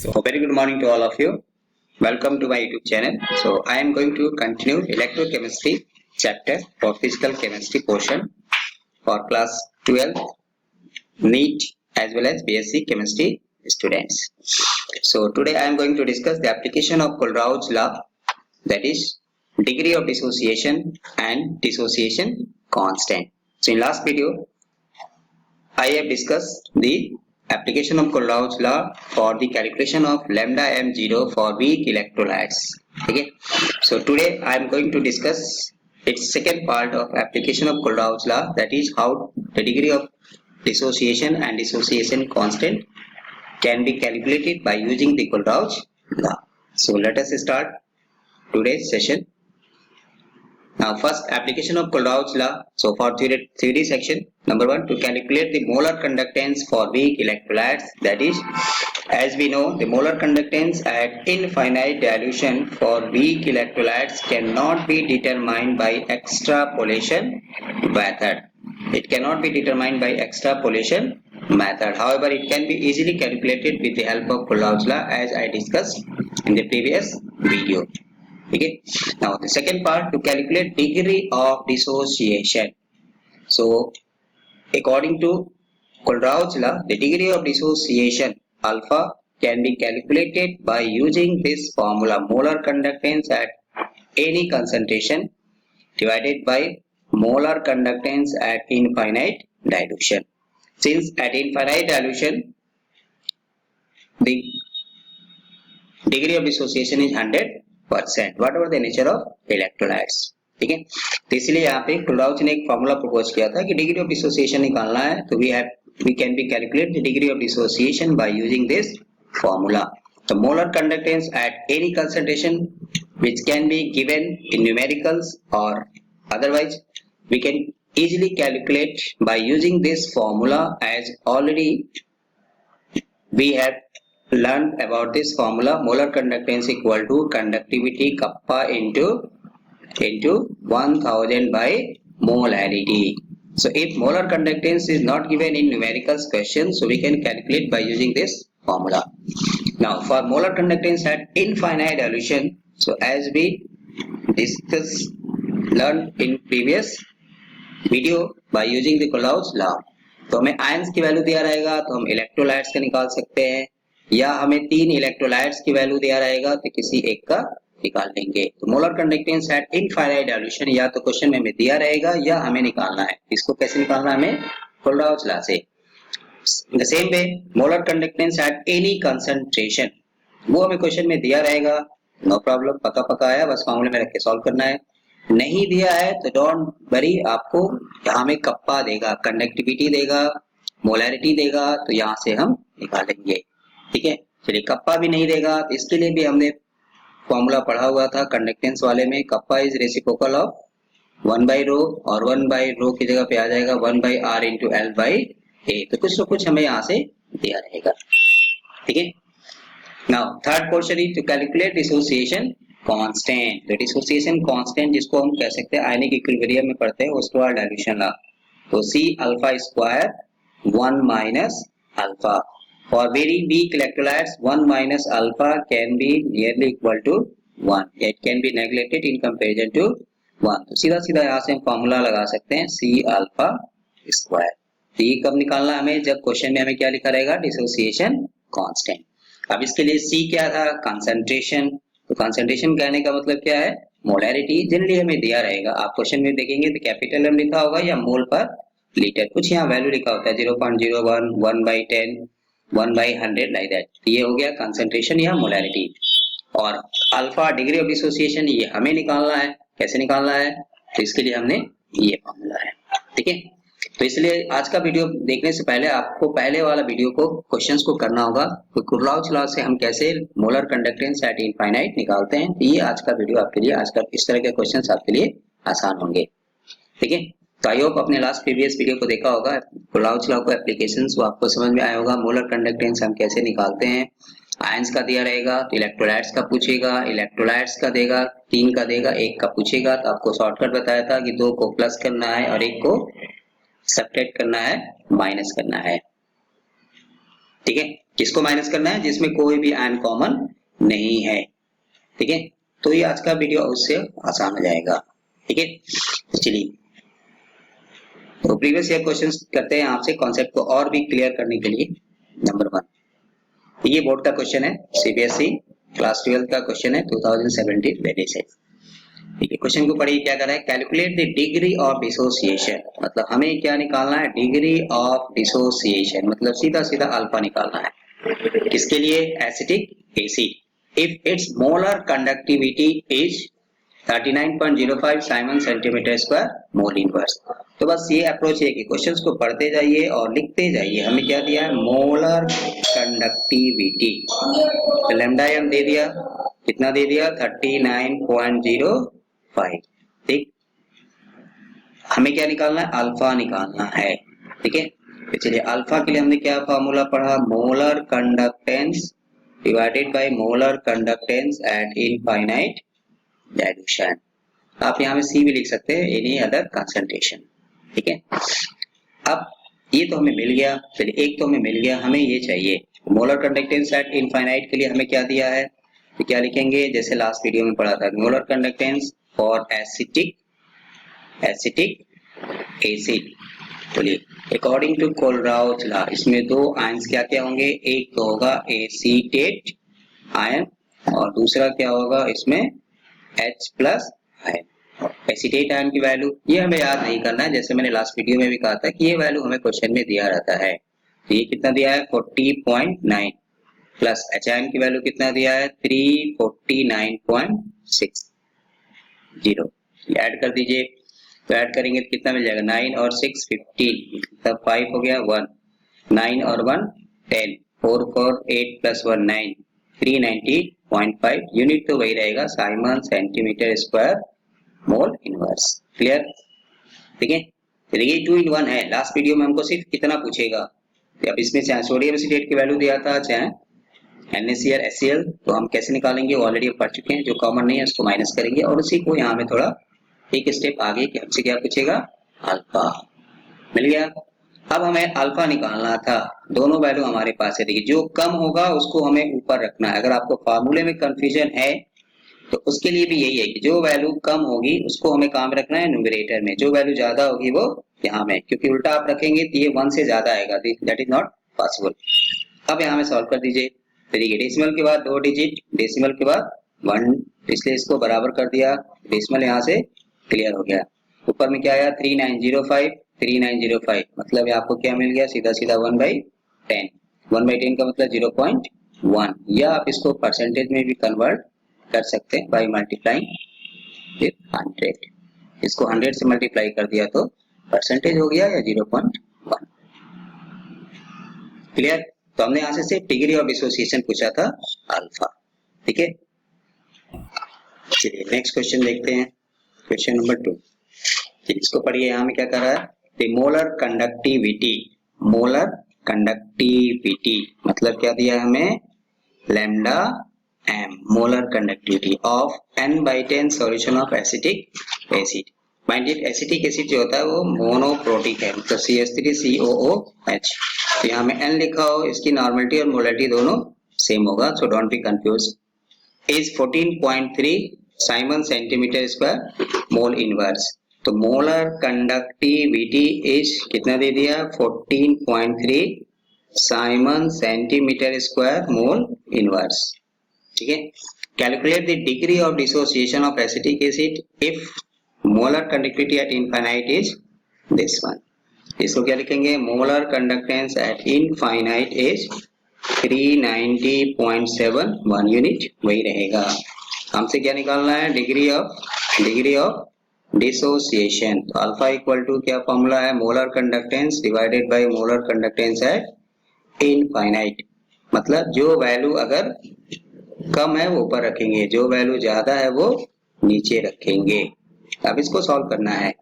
So very good morning to all of you. Welcome to my YouTube channel. So I am going to continue electrochemistry chapter for physical chemistry portion for class 12 NEET as well as BSc chemistry students. So today I am going to discuss the application of Kulrauch's law, that is degree of dissociation and dissociation constant. So in last video I have discussed the application of Kulrauch's law for the calculation of lambda m0 for weak electrolytes. Okay. So today I am going to discuss its second part of application of Kulrauch's law, that is how the degree of dissociation and dissociation constant can be calculated by using the Kulrauch's law. So let us start today's session. Now first, application of Kulrauch's law. So for theory section, number 1, to calculate the molar conductance for weak electrolytes, that is, as we know, the molar conductance at infinite dilution for weak electrolytes cannot be determined by extrapolation method. It cannot be determined by extrapolation method. However, it can be easily calculated with the help of Kulrauch's law, as I discussed in the previous video. Okay. Now the second part, to calculate degree of dissociation. So according to Kulrauch's law, the degree of dissociation alpha can be calculated by using this formula: molar conductance at any concentration divided by molar conductance at infinite dilution. Since at infinite dilution the degree of dissociation is 100%, whatever the nature of electrolytes. ठीक है, तो इसलिए यहाँ पे Kulrauch ने एक formula propose किया था कि डिग्री ऑफ डिसोसिएशन निकालना है, तो we can be calculate the degree of dissociation by using this formula. The molar conductance at any concentration, which can be given in numericals or otherwise, we can easily calculate by using this formula, as already we have learned about this formula. Molar conductance equal to conductivity kappa into 1000 by molarity. So if molar conductance is not given in numericals question, so we can calculate by using this formula. Now for molar conductance at infinite dilution, so as we learned in previous video, by using the Kulrauch's law, तो हमें ions की value दिया रहेगा तो हम electrolytes का निकाल सकते हैं, या हमें 3 इलेक्ट्रोलाइट्स की वैल्यू दिया रहेगा तो किसी एक का निकाल लेंगे. तो molar conductance at infinite dilution या तो क्वेश्चन में हमें दिया रहेगा या हमें निकालना है. इसको कैसे निकालना है? हमें Kulrauch's लॉ से. In the same way molar conductance at any concentration, वो हमें क्वेश्चन में दिया रहेगा, नो प्रॉब्लम, पका है, बस फॉर्मूले में रख के सॉल्व करना है. नहीं दिया है तो डोंट वरी, आपको यहाँ में कप्पा देगा, कंडक्टिविटी देगा, मोलैरिटी देगा, तो यहाँ से हम निकालेंगे. ठीक है, चलिए कप्पा भी नहीं देगा तो इसके लिए भी हमने फॉर्मूला पढ़ा हुआ था कंडक्टेंस वाले में. Kappa is reciprocal of 1 by रो, और 1 by रो की जगह पे आ जाएगा 1 by r into l by a. तो कुछ ना कुछ हमें यहाँ से दिया रहेगा. ठीक है. Now third portion is to calculate dissociation constant. तो डिसोसिएशन कांस्टेंट जिसको हम कह सकते हैं आयनिक इक्विलिब्रियम में पढ़ते हैं, ओस्टोयर डाइल्यूशन लॉ. तो C alpha square 1 minus alpha. For very weak electrolytes, 1 minus alpha can be nearly equal to 1. It can be neglected in comparison to 1. तो सीधा सीधा यहाँ से हम फॉर्मूला लगा सकते हैं C अल्फा स्क्वायर. तो ये कब निकालना हमें? जब क्वेश्चन में हमें क्या लिखा रहेगा? Dissociation constant. अब इसके लिए C क्या था? कंसंट्रेशन. तो कंसंट्रेशन कहने का मतलब क्या है? मोलैरिटी. जनरली हमें दिया रहेगा, आप क्वेश्चन में देखेंगे तो कैपिटल M लिखा होगा या मोल पर लीटर, कुछ यहाँ वैल्यू लिखा होता है 0.01, 1 by 10, 1 by 100 लाइक दैट. ये हो गया कंसंट्रेशन या मोलैरिटी. और अल्फा डिग्री ऑफ डिसोसिएशन, ये हमें निकालना है. कैसे निकालना है? तो इसके लिए हमने ये फॉर्मूला है. ठीक है. तो इसलिए आज का वीडियो देखने से पहले आपको पहले वाला वीडियो को क्वेश्चंस को करना होगा. तो Kulrauch's लॉ से हम कैसे मोलर कंडक्टेंस एट इनफाइनाइट निकालते हैं, ये आज का वीडियो आपके लिए, आज का इस तरह के क्वेश्चंस आपके लिए आसान होंगे. ठीक है. तो आई होप अपने लास्ट प्रीवियस वीडियो को देखा होगा. Kulrauch's लॉ को एप्लीकेशंस वो आपको समझ में आया होगा. मोलर कंडक्टेंस हम कैसे निकालते हैं, आयंस का दिया रहेगा तो इलेक्ट्रोलाइट्स का पूछेगा, इलेक्ट्रोलाइट्स का देगा, 3 का देगा, 1 का पूछेगा. तो आपको शॉर्टकट बताया था कि 2 को प्लस करना है और 1 को सब्ट्रैक्ट करना है, माइनस करना है. ठीक है. किसको माइनस करना है? जिसमें कोई भी आयन कॉमन नहीं है। ठीक है, तो ये आज का वीडियो उससे आसान हो जाएगा। ठीक है, तो चलिए तो प्रीवियस ईयर क्वेश्चंस करते हैं आपसे कॉन्सेप्ट को और भी क्लियर करने के लिए। नंबर 1, ये बोर्ड का क्वेश्चन है, सीबीएसई क्लास 12 का क्वेश्चन है 2017 वेरी से। ठीक है, क्वेश्चन को पढ़िए क्या कर रहा है। Calculate the degree of dissociation, मतलब हमें क्या निकालना है? डिग्री ऑफ डिसोसिएशन, मतलब सीधा सीधा अल्फा निकालना है। किसके लिए? Acetic acid. If it's molar conductivity is 39.05 Simon centimetre square mole inverse. तो बस ये अप्रोच है कि क्वेश्चंस को पढ़ते जाइए और लिखते जाइए। हमें क्या दिया है? मोलर कंडक्टिविटी, तो लैम्डा एम दे दिया, कितना दे दिया? 39.05। ठीक, हमें क्या निकालना है? अल्फा निकालना है। ठीक है, तो चलिए अल्फा के लिए हमने क्या फॉर्मूला पढ़ा? Molar conductance divided by molar conductance at infinite dilution. आप यहाँ में सी भी लिख सकते हैं, एनी अदर कंसंट्रेशन। ठीक है, अब ये तो हमें मिल गया। चलिए एक तो हमें मिल गया, हमें ये चाहिए मोलर कंडक्टेंस एट इनफाइनाइट के लिए हमें क्या दिया है? तो क्या लिखेंगे? जैसे लास्ट वीडियो में पढ़ा था, molar conductance for acetic acid. चलिए अकॉर्डिंग टू कोलराउच लॉ, इसमें दो आयंस क्या क्या होंगे? एक तो होगा एसीटेट आयन और दूसरा क्या होगा? इसमें H plus ion. Acetate ion की वैल्यू ये हमें याद नहीं करना है, जैसे मैंने लास्ट वीडियो में भी कहा था कि ये वैल्यू हमें क्वेश्चन में दिया रहता है। तो ये कितना दिया है? 40.9 प्लस H आयन की वैल्यू कितना दिया है? 349.60। ऐड कर दीजिए, तो ऐड करेंगे तो कितना मिल जाएगा? 9 और 6 15, तब 5 हो गया 1, 9 और 1 10, 4 4 8 प्लस 1 9, 390.5। यूनिट तो वही रहेगा, Simon centimetre square mole inverse. Clear? ठीक है, तो ये 2 in 1 है। लास्ट वीडियो में हमको सिर्फ कितना पूछेगा? अब इसमें चाहे सोडियम एसिटेट की वैल्यू दिया था, चाहे NaCl HCl, तो हम कैसे निकालेंगे वो ऑलरेडी पढ़ चुके हैं। जो कॉमन नहीं है उसको माइनस करेंगे और उसी को यहाँ में थोड़ा एक स्टेप आगे कि हमसे क्या पूछेगा? अल्फा। मिल गया। अब हमें अल्फा निकालना था, दोनों वैल्यू हमारे पास है। देखिए जो कम होगा उसको हमें ऊपर रखना है। अगर आपको फार्मूले में कंफ्यूजन है तो उसके लिए भी यही है कि जो वैल्यू कम होगी उसको हमें काम रखना है न्यूमरेटर में, जो वैल्यू ज्यादा होगी वो यहाँ में, क्योंकि उल्टा आप रखेंगे तो ये 1 से ज्यादा आएगा, दैट इज नॉट पॉसिबल। अब यहाँ में सॉल्व कर दीजिए। देखिए डेसिमल के बाद 2 डिजिट, डेसिमल के बाद 1, इसलिए इसको बराबर कर दिया। डेसिमल यहाँ से क्लियर हो गया। ऊपर में क्या आया? 3905, मतलब आपको क्या मिल गया? सीधा सीधा 1/10। 1/10 का मतलब 0.1, या आप इसको परसेंटेज में भी कन्वर्ट कर सकते हैं बाई मल्टीप्लाइंग विद 100। इसको 100 से मल्टीप्लाई कर दिया तो परसेंटेज हो गया या 0.1। क्लियर? तो हमने यहाँ से डिग्री ऑफ डिसोसिएशन पूछा था अल्फा। ठीक है, चलिए नेक्स्ट क्वेश्चन देखते हैं, क्वेश्चन नंबर 2। इसको पढ़िए। यहाँ में क्या कर रहा है? मोलर कंडक्टिविटी, मोलर कंडक्टिविटी मतलब क्या दिया हमें? Lambda m, molar conductivity of n/10 solution of acetic acid. Mind it, acetic acid जो होता है वो मोनोप्रोटिक है, मतलब CH3COOH। तो यहाँ में n लिखा हो, इसकी नॉर्मलिटी और मोलरिटी दोनों सेम होगा, so don't be confuse. Is 14.3 Simon centimetre square mole inverse. तो मोलर कंडक्टिविटी इज कितना दे दिया? 14.3 Simon centimetre square mole inverse. ठीक है, calculate the degree of dissociation of acetic acid if molar conductivity eight infinite is this one. इसको क्या लिखेंगे? Molar conductance at infinite is 390.71 unit, वही रहेगा। हमसे क्या निकालना है? Degree of dissociation. तो अल्फा इक्वल टू क्या फॉर्मूला है? Molar conductance divided by molar conductance at infinite. मतलब जो वैल्यू अगर कम है वो ऊपर रखेंगे, जो वैल्यू ज्यादा है वो नीचे रखेंगे। अब इसको सॉल्व करना है।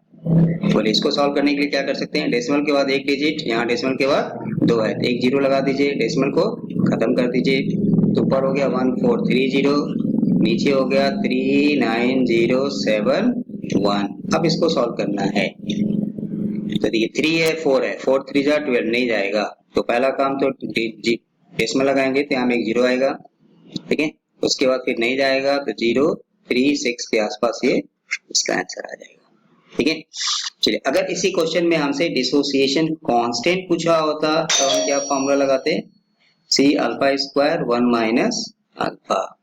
बोले इसको सॉल्व करने के लिए क्या कर सकते हैं? डेसिमल के बाद 1 डिजिट, यहाँ डेसिमल के बाद 2 है तो 1 जीरो लगा दीजिए, डेसिमल को खत्म कर दीजिए। तो ऊपर हो गया 1430, नीचे हो गया 39071। अब इसको सॉल्व करना है। तो देखिए 3 है 4 है, 4 3 जा 12 नहीं जाएगा। तो पहला काम तो डेसिमल लगाएंगे तो यहाँ में एक 0 आएगा, ठीक है। उसके बाद फिर नहीं जाएगा तो 036 के आसपास ये इसका आंसर आ जाएगा, ठीक है। चलिए, अगर इसी क्वेश्चन में हमसे डिसोसिएशन कांस्टेंट पूछा होता तो हम क्या फॉर्मूला लगाते, C alpha square 1 minus alpha,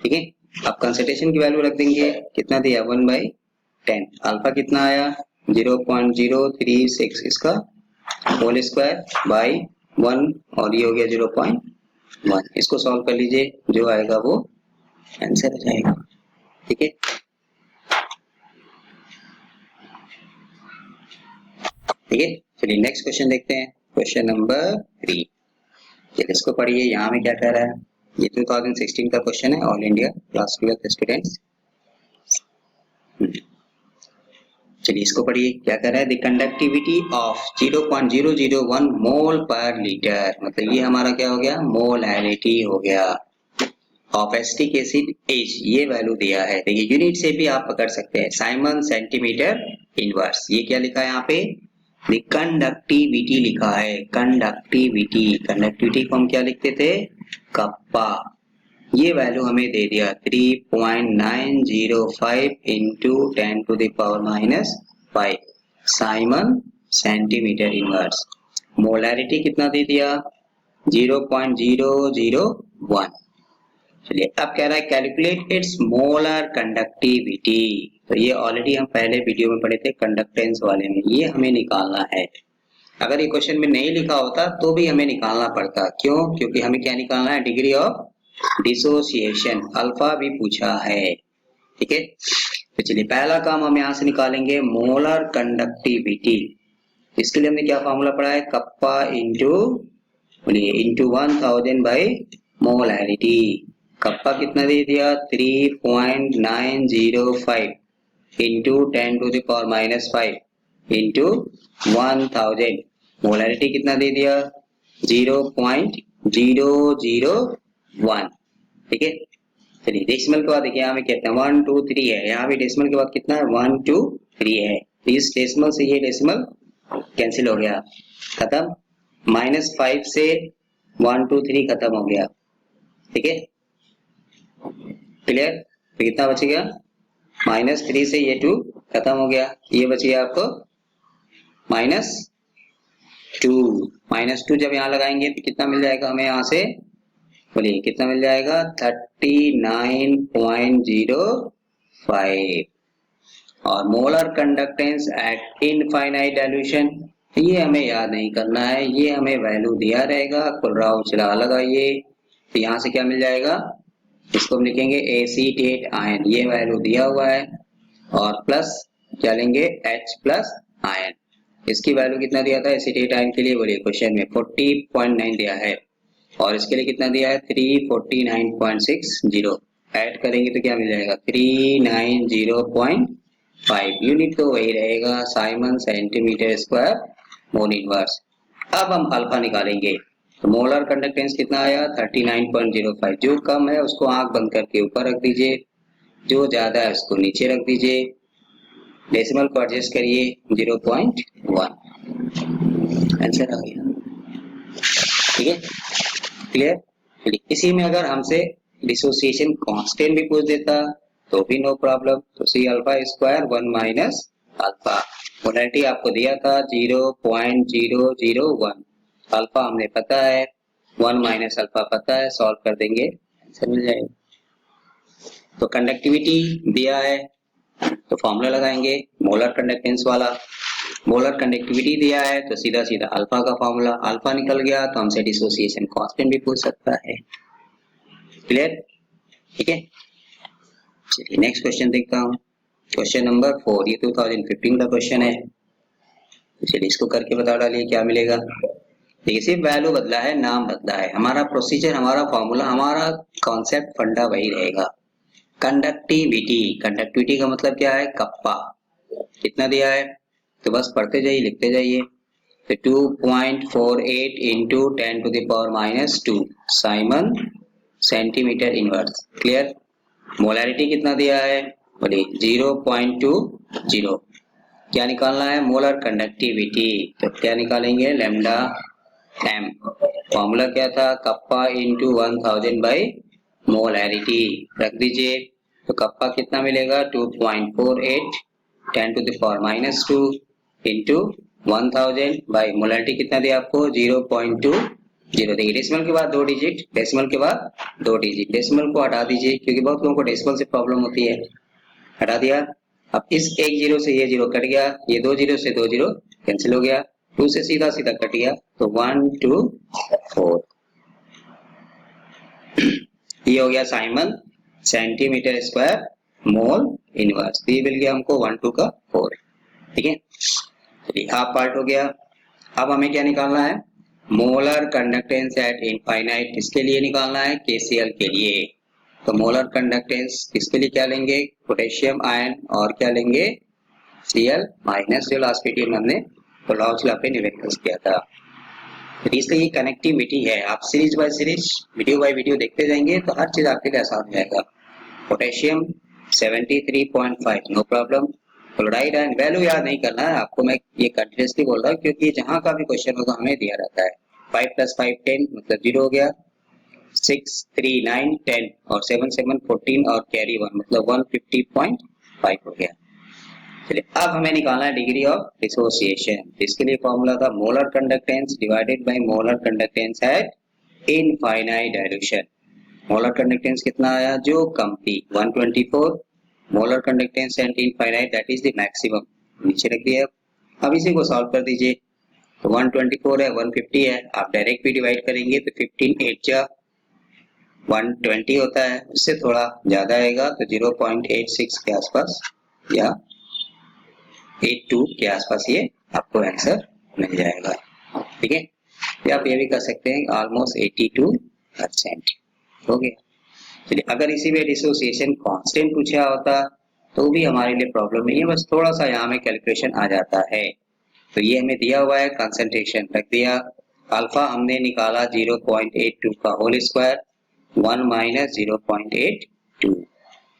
ठीक है। अब कंसंट्रेशन की वैल्यू रख देंगे, कितना दिया 1/10, अल्फा कितना आया 0.036, इसका होल स्क्वायर बाई 1 और ये हो गया 0.1, इसको सॉल्व कर लीजिए, जो आएगा वो आंसर आ जाएगा, ठीक है। ठीक है, चलिए नेक्स्ट क्वेश्चन देखते हैं, क्वेश्चन नंबर 3। चलिए इसको पढ़िए, यहाँ में क्या कह रहा है, ये 2016 का क्वेश्चन है, ऑल इंडिया क्लास 12 स्टूडेंट्स। चलिए इसको पढ़िए, क्या कह रहा है, द कंडक्टिविटी ऑफ 0.001 मोल पर लीटर, मतलब ये हमारा क्या हो गया, मोलैरिटी हो गया, ऑफ एसिटिक एसिड H, ये वैल्यू दिया है। देखिए यूनिट से भी आप पकड़ सकते हैं, साइमन सेंटीमीटर इनवर्स, ये क्या लिखा है यहाँ पे, कंडक्टिविटी लिखा है, कंडक्टिविटी, कंडक्टिविटी को हम क्या लिखते थे, कप्पा, ये वैल्यू हमें दे दिया 3.905 into 10⁻⁻5 Simon centimetre inverse. Molarity कितना दे दिया 0.001। चलिए अब कह रहा है कैलकुलेट इट्स मोलर कंडक्टिविटी, तो ये ऑलरेडी हम पहले वीडियो में पढ़े थे कंडक्टेंस वाले में, ये हमें निकालना है। अगर ये क्वेश्चन में नहीं लिखा होता तो भी हमें निकालना पड़ता, क्यों, क्योंकि हमें क्या निकालना है, डिग्री ऑफ डिसोसिएशन, अल्फा भी पूछा है, ठीक है। तो चलिए पहला काम हम यहाँ से निकालेंगे मोलर कंडक्टिविटी, इसके लिए हमने क्या फॉर्मूला पढ़ा है, kappa into 1000 by molarity, kappa कितना दे दिया 3.905 इंटू 10⁻⁻5 इंटू 1000, मोलैरिटी कितना दे दिया 0.001, ठीक है। चलिए डेसिमल के बाद देखिए यहाँ में कितना 1 2 3 है, यहाँ भी डेसिमल के बाद कितना है 1 2 3 है, इस डेसिमल से ये डेसिमल कैंसिल हो गया, खत्म, -5 से 1 2 3 खत्म हो गया, ठीक है, क्लियर। तो कितना बच गया -3 से ये 2 खत्म हो गया, ये बच गया आपको -2 जब यहाँ लगाएंगे तो कितना मिल जाएगा हमें, यहाँ से बोलिए कितना मिल जाएगा 39.05, और molar conductance at infinite dilution, ये हमें याद नहीं करना है, ये हमें वैल्यू दिया रहेगा, कुलराव चला लगाइए, तो यहाँ से क्या मिल जाएगा, इसको हम लिखेंगे एसीटेट आयन, ये वैल्यू दिया हुआ है, और प्लस क्या लेंगे H प्लस आयन, इसकी वैल्यू कितना दिया था एसीटेट आयन के लिए, बोलिए क्वेश्चन में 40.9 दिया है, और इसके लिए कितना दिया है 349.60, ऐड करेंगे तो क्या मिल जाएगा 390.5, यूनिट तो वही रहेगा Simon centimetre square mole inverse. अब हम अल्फा निकालेंगे, तो मोलर कंडक्टेंस कितना आया 39.05, जो कम है उसको आंख बंद करके ऊपर रख दीजिए, जो ज्यादा है उसको नीचे रख दीजिए, डेसिमल को एडजस्ट करिए 0.1, आंसर आ गया, ठीक है, क्लियर। इसी में अगर हमसे डिसोसिएशन कांस्टेंट भी पूछ देता तो भी नो प्रॉब्लम, तो C alpha square 1 minus alpha, molarity आपको दिया था 0.001, अल्फा हमने पता है 1 माइनस अल्फा पता है, सॉल्व कर देंगे आंसर मिल जाएगा। तो कंडक्टिविटी दिया है तो फॉर्मूला लगाएंगे मोलर कंडक्टेंस वाला, मोलर कंडक्टिविटी दिया है तो सीधा सीधा अल्फा का फॉर्मूला, अल्फा निकल गया तो हमसे डिसोसिएशन कांस्टेंट भी पूछ सकता है, क्लियर, ठीक है। चलिए नेक्स्ट क्वेश्चन देखता हूँ, क्वेश्चन नंबर 4, ये 2015 का क्वेश्चन है, चलिए इसको करके बता डालिए क्या मिलेगा। देखिए सिर्फ वैल्यू बदला है, नाम बदला है, हमारा प्रोसीजर, हमारा फॉर्मूला, हमारा कॉन्सेप्ट फंडा वही रहेगा। कंडक्टिविटी, कंडक्टिविटी का मतलब क्या है, कप्पा, कितना दिया है तो बस पढ़ते जाइए लिखते जाइए, तो 2.48 into 10⁻⁻2 Simon centimetre inverse, clear. Molarity कितना दिया है, बोलिए 0.20, क्या निकालना है मोलर कंडक्टिविटी, तो क्या निकालेंगे लैम्डा m, फॉर्मूला क्या था, कप्पा इंटू 1000 बाई मोलैरिटी रख दीजिए। तो कप्पा कितना मिलेगा 2.48 10⁻⁻² इंटू 1000 बाई मोलैरिटी कितना दिया आपको 0.20। देखिए डेसिमल के बाद 2 डिजिट, डेसिमल के बाद 2 डिजिट, डेसिमल को हटा दीजिए क्योंकि बहुत लोगों को डेसिमल से प्रॉब्लम होती है। हटा दिया। अब इस एक जीरो से ये जीरो कट गया, ये 2 जीरो से 2 जीरो कैंसिल हो गया, 2 से सीधा सीधा कट गया तो 1 2 4 ये हो गया Simon centimetre square mole inverse. ये मिल गया हमको 1 2 का 4। ठीक है, चलिए हाफ पार्ट हो गया। अब हमें क्या निकालना है, मोलर कंडक्टेंस एट इनफाइनाइट, किसके लिए निकालना है, KCl के लिए। तो मोलर कंडक्टेंस किसके लिए क्या लेंगे, पोटेशियम आयन और क्या लेंगे Cl माइनस, जो लास्ट वीडियो में हमने लॉ पे न्यूमेरिकल्स किया था। तो इसलिए ये कनेक्टिविटी है, आप series by series video by video देखते जाएंगे तो हर चीज आपके लिए आसान हो जाएगा। Potassium 73.5 no problem. Chloride ion value याद नहीं करना है आपको, मैं ये कंटिन्यूसली बोल रहा हूँ क्योंकि जहां का भी क्वेश्चन होगा हमें दिया रहता है। 5 + 5 10 मतलब 0 हो गया, 6 3 9 10 और 7 7 14 और कैरी 1 मतलब 150.5 हो गया। चलिए अब हमें निकालना है डिग्री ऑफ डिसोसिएशन। इसके लिए फॉर्मूला था molar conductance divided by molar conductance at infinite dilution. Molar conductance कितना आया, जो कम थी 124, molar conductance at infinite that is the maximum, नीचे रख दिया। अब इसी को सॉल्व कर दीजिए। तो 124 है, 150 है, आप डायरेक्ट भी डिवाइड करेंगे तो 15 8 जा 120 होता है, उससे थोड़ा ज्यादा आएगा तो 0.86 के आसपास या 82 के आसपास ये आपको आंसर मिल जाएगा। ठीक है, या आप ये भी कर सकते हैं ऑलमोस्ट 82% हो गया। चलिए अगर इसी में डिसोसिएशन कांस्टेंट पूछा होता तो भी हमारे लिए प्रॉब्लम नहीं है, बस थोड़ा सा यहाँ में कैलकुलेशन आ जाता है। तो ये हमें दिया हुआ है, कंसंट्रेशन रख दिया, अल्फा हमने निकाला 0.82 का होल स्क्वायर 1 - 0.82,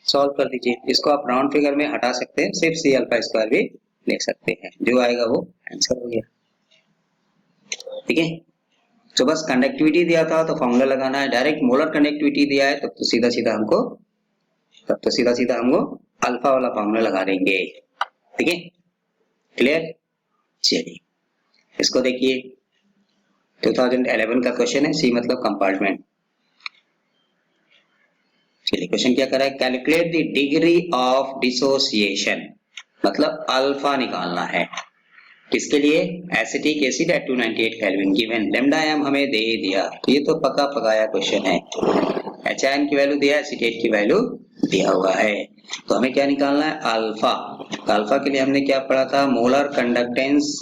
सॉल्व कर दीजिए। इसको आप राउंड फिगर में हटा सकते हैं, सिर्फ C अल्फा स्क्वायर भी ले सकते हैं, जो आएगा वो आंसर हो गया। ठीक है, तो बस कंडक्टिविटी दिया था तो फॉर्मूला लगाना है, डायरेक्ट मोलर कंडक्टिविटी दिया है तो सीधा सीधा हमको अल्फा वाला फॉर्मूला लगा देंगे। ठीक है, क्लियर। चलिए इसको देखिए, 2011 का क्वेश्चन है, सी मतलब कंपार्टमेंट। चलिए क्वेश्चन क्या कर रहा है, calculate the degree of dissociation, मतलब अल्फा निकालना है। किसके लिए, acetic acid at 298 kelvin given, lambda M हमें दे दिया, तो ये तो पका पकाया क्वेश्चन है। HIN की वैल्यू दिया, एसिटेट की वैल्यू दिया हुआ है, तो हमें क्या निकालना है, अल्फा। अल्फा के लिए हमने क्या पढ़ा था, molar conductance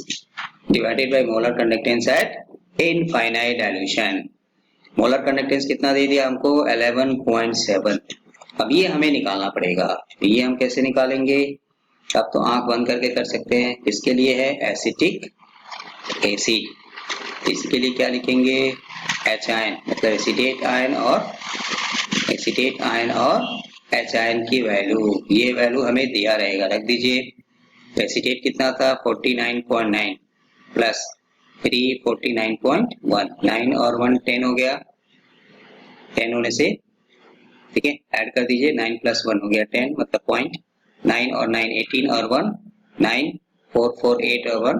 divided by molar conductance at infinite dilution. Molar conductance कितना दे दिया हमको 11.7। अब ये हमें निकालना पड़ेगा, तो ये हम कैसे निकालेंगे, आप तो आंख बंद करके कर सकते हैं। इसके लिए है एसिटिक एसिड, इसके लिए क्या लिखेंगे HIN मतलब एसिटेट आयन और HIN की वैल्यू, ये वैल्यू हमें दिया रहेगा, रख दीजिए। तो एसिटेट कितना था 49.9 प्लस 3 49.1, 9 और 1 10 हो गया, 10 होने से ठीक है ऐड कर दीजिए, 9 + 1 हो गया 10 मतलब पॉइंट, 9 और 9 18 और 1 9 4 4 8 और 1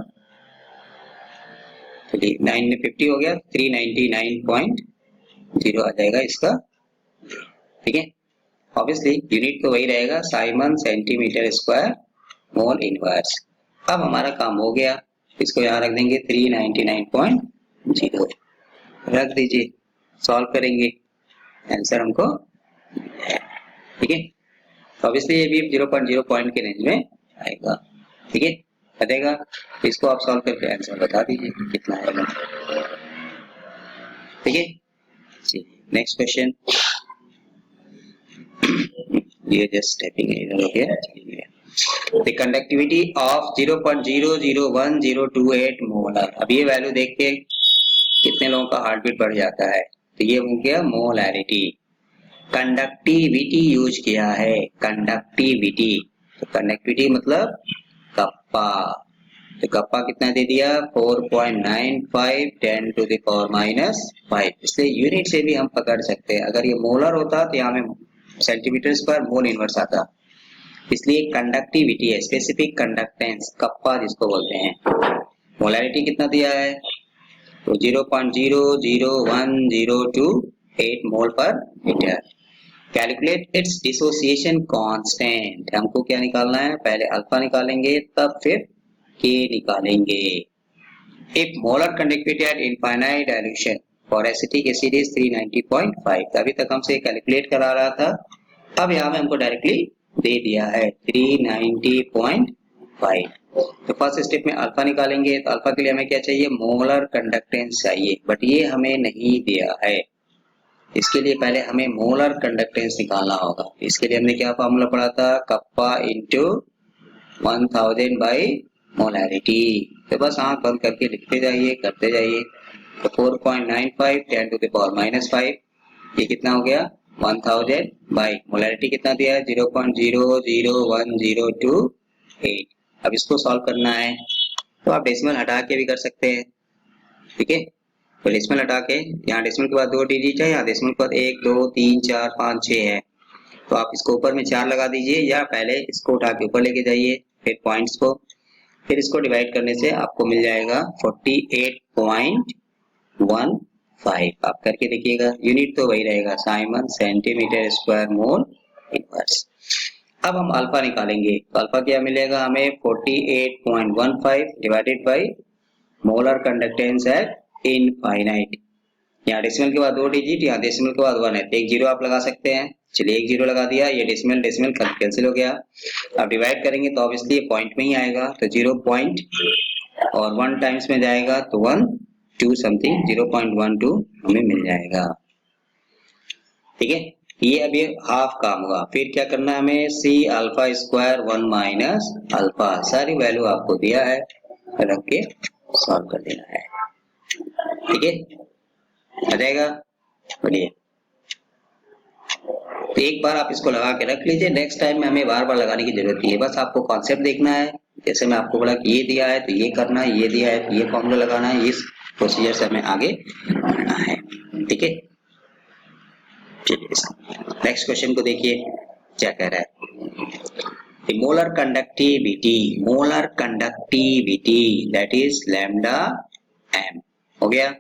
चलिए 9 में 50 हो गया, 399.0 आ जाएगा इसका। ठीक है, ऑब्वियसली यूनिट तो वही रहेगा, Simon centimetre square mole inverse. अब हमारा काम हो गया, इसको यहाँ रख देंगे 399.0 रख दीजिए, सॉल्व करेंगे आंसर हमको। ठीक है, ऑब्वियसली ये भी 0.0 पॉइंट के रेंज में आएगा। ठीक है, बतेगा, इसको आप सॉल्व करके आंसर बता दीजिए कितना आएगा। ठीक है, नेक्स्ट क्वेश्चन, ये जस्ट टाइपिंग एरर हो गया। द कंडक्टिविटी ऑफ 0.001028 मोलर, अब ये वैल्यू देख के कितने लोगों का हार्ट बीट बढ़ जाता है, तो ये हो गया मोलैरिटी। कंडक्टिविटी यूज किया है, कंडक्टिविटी, तो कंडक्टिविटी मतलब कप्पा, तो कप्पा कितना दे दिया 4.95 10 to the power -5। इसलिए यूनिट से भी हम पकड़ सकते हैं। अगर ये मोलर होता तो यहाँ में सेंटीमीटर पर मोल इनवर्स आता। इसलिए कंडक्टिविटी है, स्पेसिफिक कंडक्टेंस कप्पा जिसको बोलते हैं। मोलैरिटी कितना दिया है तो 0.00102 मोल पर litre. Calculate its dissociation constant. हमको क्या निकालना है, पहले अल्फा निकालेंगे तब फिर के निकालेंगे। If molar conductivity eight infinite dilution for acetic acid is 390.5। अभी तक हमसे कैलकुलेट करा रहा था, अब यहाँ में हमको डायरेक्टली दे दिया है 390.5। तो फर्स्ट स्टेप में अल्फा निकालेंगे। तो अल्फा के लिए हमें क्या चाहिए, मोलर कंडक्टेंस चाहिए, बट ये हमें नहीं दिया है। इसके लिए पहले हमें मोलर कंडक्टेंस निकालना होगा। इसके लिए हमने क्या फॉर्मूला पढ़ा था, कप्पा इंटू 1000 बाई मोलैरिटी। तो बस आंख बंद करके लिखते जाइए, करते जाइए। तो 4.95 10 to the power -5, ये कितना हो गया 1000 बाई मोलैरिटी कितना दिया है 0.001028। अब इसको सॉल्व करना है तो आप डेसिमल हटा के भी कर सकते हैं, ठीक है। तो डेसिमल हटा के, यहाँ डेसिमल के बाद 2 डिजिट है, यहाँ डेसिमल के बाद 1 2 3 4 5 6 है। तो आप इसको ऊपर में 4 लगा दीजिए, या पहले इसको उठा के ऊपर लेके जाइए, फिर पॉइंट्स को, फिर इसको डिवाइड करने से आपको मिल जाएगा 48.15। आप करके देखिएगा, यूनिट तो वही रहेगा, Simon centimetre square mole inverse. अब हम अल्फा निकालेंगे। तो अल्फा क्या मिलेगा हमें 48.15 divided by molar conductance at infinite. यहाँ डेसिमल के बाद 2 डिजिट, यहाँ डेसिमल के बाद 1 है, तो एक जीरो आप लगा सकते हैं। चलिए एक जीरो लगा दिया, ये डेसिमल डेसिमल कैंसिल हो गया। अब डिवाइड करेंगे तो ऑब्वियसली ये पॉइंट में ही आएगा, तो 0 पॉइंट और 1 टाइम्स में जाएगा तो 1 2 समथिंग 0.12 हमें मिल जाएगा, ठीक है। ये अभी हाफ काम हुआ। फिर क्या करना है हमें, C alpha square 1 minus alpha, सारी वैल्यू आपको दिया है, रख के सॉल्व कर देना है, ठीक है, आ जाएगा। बोलिए, तो एक बार आप इसको लगा के रख लीजिए, नेक्स्ट टाइम में हमें बार बार लगाने की जरूरत नहीं है। बस आपको कॉन्सेप्ट देखना है। जैसे मैं आपको बोला कि ये दिया है तो ये करना है, ये दिया है तो ये फॉर्मूला लगाना है, इस प्रोसीजर से हमें आगे बढ़ना है, ठीक है। नेक्स्ट क्वेश्चन को देखिए क्या कह रहा है। Molar conductivity that is lambda M हो गया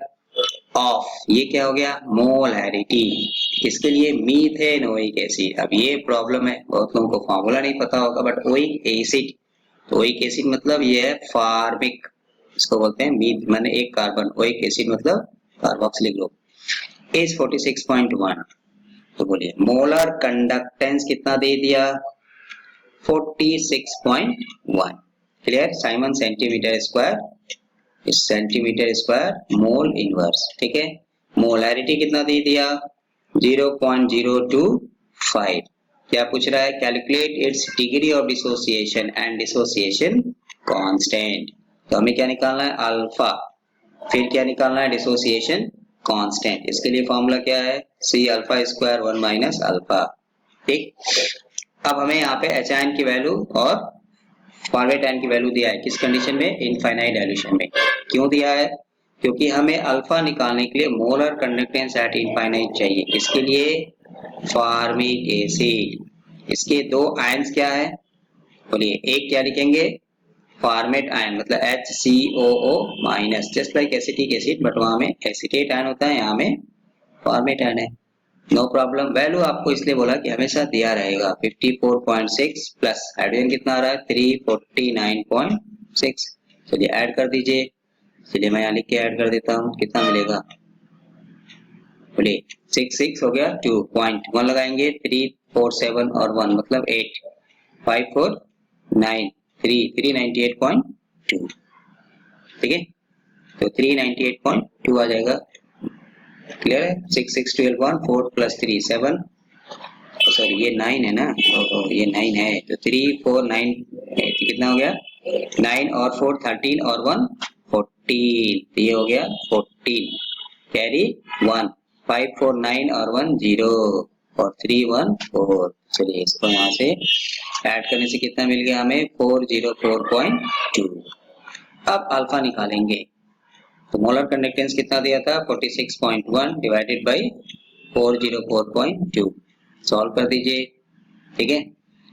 ऑफ, ये क्या हो गया मोलैरिटी, इसके लिए मीथेनोइक एसिड। अब ये प्रॉब्लम है, बहुत लोगों को फॉर्मूला नहीं पता होगा, बट ओइक एसिड, तो ओइक एसिड मतलब ये है फार्मिक, इसको बोलते हैं मीथ माने एक कार्बन, ओइक एसिड मतलब कार्बोक्सिलिक ग्रुप, इज 46.1। तो बोलिए मोलर कंडक्टेंस कितना दे दिया 46.1। क्लियर, साइमन सेंटीमीटर स्क्वायर इस सेंटीमीटर स्क्वायर मोल इनवर्स, ठीक है। मोलैरिटी कितना दे दिया 0.025। क्या पूछ रहा है, calculate its degree of dissociation and dissociation constant. तो हमें क्या निकालना है अल्फा, फिर क्या निकालना है डिसोसिएशन कांस्टेंट। इसके लिए फॉर्मूला क्या है, C alpha square 1 minus alpha, ठीक। अब हमें यहाँ पे एच आयन की वैल्यू और फॉरवर्ड आयन की वैल्यू दिया है, किस कंडीशन में, इनफाइनाइट डाइल्यूशन में। क्यों दिया है, क्योंकि हमें अल्फा निकालने के लिए मोलर कंडक्टेंस एट इनफाइनाइट चाहिए। इसके लिए फार्मिक एसिड, इसके 2 आयन्स क्या है, बोलिए, एक क्या लिखेंगे फॉर्मेट आयन मतलब HCOO minus, just like acetic acid, but वहां में एसिटेट आयन होता है, यहाँ में फॉर्मेट आयन है, नो प्रॉब्लम। वैल्यू आपको इसलिए बोला कि हमेशा दिया रहेगा 54.6 प्लस हाइड्रोजन कितना आ रहा है 349.6। चलिए ऐड कर दीजिए, चलिए मैं यहाँ लिख के ऐड कर देता हूँ, कितना मिलेगा, बोलिए 6 हो गया, 2.1 लगाएंगे 3 4 7 और 1 मतलब 8 5 4 9 398.2, ठीक है। तो 398.2 आ जाएगा, क्लियर है। 6 6 12 1 4 प्लस 3 7, सॉरी ये 9 है ना, ये 9 है, तो 3 4 9 कितना हो गया 9 और 4 13 और 1 14, ये हो गया 14, कैरी 1 5 4 9 और 1 0 और 3 1 4। चलिए इसको यहाँ से ऐड करने से कितना मिल गया हमें 404.2। अब अल्फा निकालेंगे तो मोलर कंडक्टेंस कितना दिया था 46.1 डिवाइडेड बाई 404.2 सॉल्व कर दीजिए। ठीक है,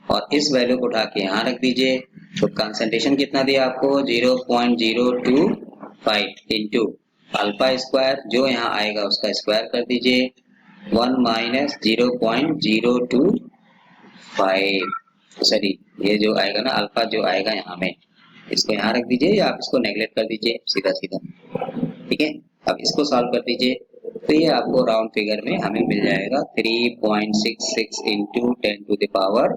और इस वैल्यू को उठा के यहाँ रख दीजिए तो कंसंट्रेशन कितना दिया आपको 0.025 इंटू अल्फा स्क्वायर, जो यहाँ आएगा उसका स्क्वायर कर दीजिए 1 माइनस 0.025, सॉरी ये जो आएगा ना अल्फा जो आएगा यहाँ में इसको यहाँ रख दीजिए या आप इसको नेगलेक्ट कर दीजिए सीधा सीधा। ठीक है, अब इसको सॉल्व कर दीजिए तो ये आपको राउंड फिगर में हमें मिल जाएगा 3.66 into 10 to the power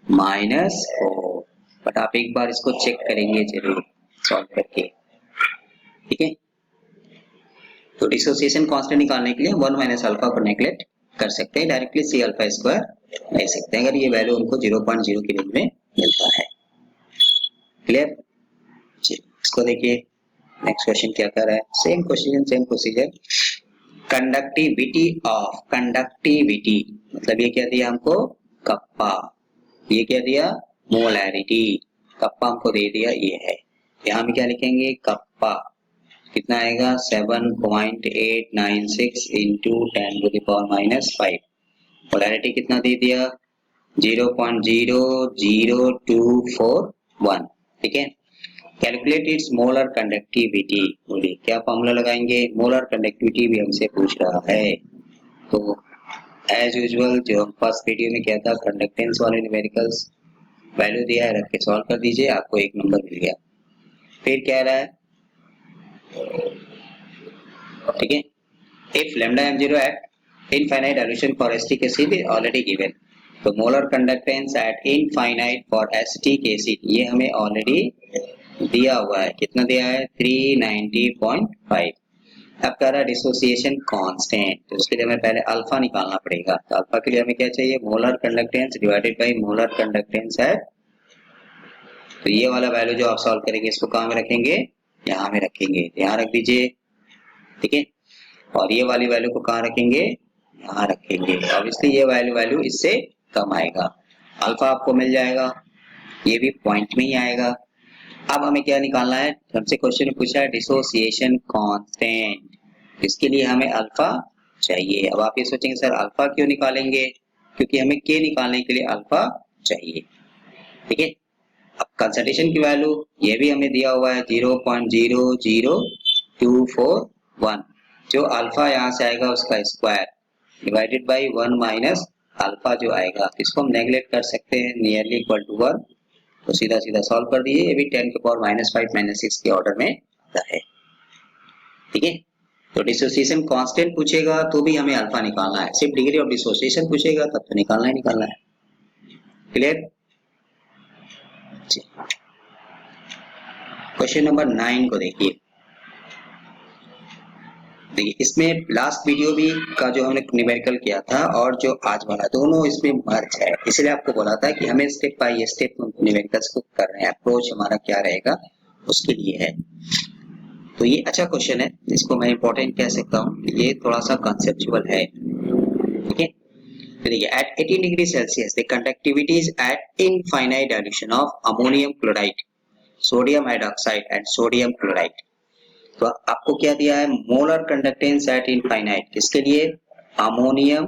-4। But आप एक बार इसको चेक करेंगे जरूर सॉल्व करके। ठीक है, तो डिसोसिएशन कांस्टेंट निकालने के लिए 1 माइनस अल्फा को नेगलेक्ट कर सकते हैं, डायरेक्टली सी अल्फा स्क्वायर ले सकते हैं अगर ये वैल्यू उनको 0.0 के रेंज में मिलता है। क्लियर, इसको देखिए नेक्स्ट क्वेश्चन क्या कर रहा है, same question same procedure. Conductivity of, conductivity मतलब ये क्या दिया हमको कप्पा, ये क्या दिया मोलैरिटी, कप्पा हमको दे दिया ये है, यहाँ में क्या लिखेंगे कप्पा कितना आएगा 7.896 into 10 to the power -5, molarity कितना दे दिया 0.00241। ठीक है, कैलकुलेट इट्स मोलर कंडक्टिविटी, बोलिए क्या फॉर्मूला लगाएंगे, मोलर कंडक्टिविटी भी हमसे पूछ रहा है तो एज यूजुअल जो हम फर्स्ट वीडियो में किया था कंडक्टेंस वाले न्यूमेरिकल्स वैल्यू दिया है रख के सॉल्व कर दीजिए, आपको एक नंबर मिल गया। फिर क्या रहा है, ठीक है, if lambda m0 at infinite dilution for acetic acid is already given, तो molar conductance at infinite for acetic acid ये हमें ऑलरेडी दिया हुआ है, कितना दिया है 390.5। अब कह रहा है डिसोसिएशन कांस्टेंट, तो उसके लिए हमें पहले अल्फा निकालना पड़ेगा, तो अल्फा के लिए हमें क्या चाहिए molar conductance divided by molar conductance है, तो ये वाला वैल्यू जो आप सॉल्व करेंगे इसको कहाँ में रखेंगे, यहाँ में रखेंगे, यहाँ रख दीजिए। ठीक है, और ये वाली वैल्यू को कहाँ रखेंगे, यहाँ रखेंगे, ऑब्वियसली ये वैल्यू इससे कम आएगा, अल्फा आपको मिल जाएगा, ये भी पॉइंट में ही आएगा। अब हमें क्या निकालना है, हमसे क्वेश्चन पूछा है डिसोसिएशन कांस्टेंट, इसके लिए हमें अल्फा चाहिए। अब आप ये सोचेंगे सर अल्फा क्यों निकालेंगे, क्योंकि हमें के निकालने के लिए अल्फा चाहिए। ठीक है, अब कंसंट्रेशन की वैल्यू ये भी हमें दिया हुआ है 0.00241, जो अल्फा यहाँ से आएगा उसका square divided by 1 minus alpha जो आएगा, इसको हम नेगलेक्ट कर सकते हैं नियरली इक्वल टू 1, तो सीधा सीधा सॉल्व कर दिए, ये भी 10 के पावर -5 -6 के ऑर्डर में आता है। ठीक है, तो डिसोसिएशन कांस्टेंट पूछेगा तो भी हमें अल्फा निकालना है, सिर्फ डिग्री ऑफ डिसोसिएशन पूछेगा तब तो निकालना ही निकालना है। क्लियर, क्वेश्चन नंबर 9 को देखिए, इसमें लास्ट वीडियो भी का जो हमने न्यूमेरिकल किया था और जो आज वाला दोनों इसमें मर्ज है, इसलिए आपको बोला था कि हमें स्टेप बाय स्टेप न्यूमेरिकल्स को कर रहे हैं, अप्रोच हमारा क्या रहेगा उसके लिए है। तो ये अच्छा क्वेश्चन है, इसको मैं इंपॉर्टेंट कह सकता हूँ, ये थोड़ा सा कॉन्सेप्चुअल है। ठीक है, देखिए at 18 degree Celsius the conductivity is at infinite dilution of ammonium chloride, sodium hydroxide and sodium chloride. तो आपको क्या दिया है मोलर कंडक्टेंस एट इनफाइनाइट, किसके लिए अमोनियम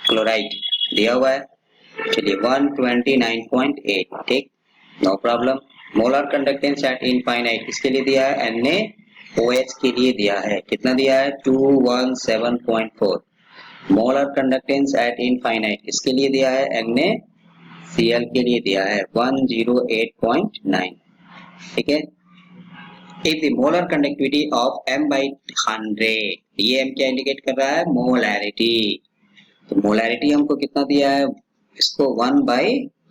क्लोराइड दिया हुआ है, चलिए 129.8, ठीक no problem. Molar conductance at infinite किसके लिए दिया है NaOH के लिए दिया है, कितना दिया है 217.4। मोलर कंडक्टेंस एट इनफाइनाइट किसके लिए दिया है NaCl के लिए दिया है 108.9। ठीक है, if the molar conductivity of m by 100, ये m क्या इंडिकेट कर रहा है मोलैरिटी, तो मोलैरिटी हमको कितना दिया है इसको 1 by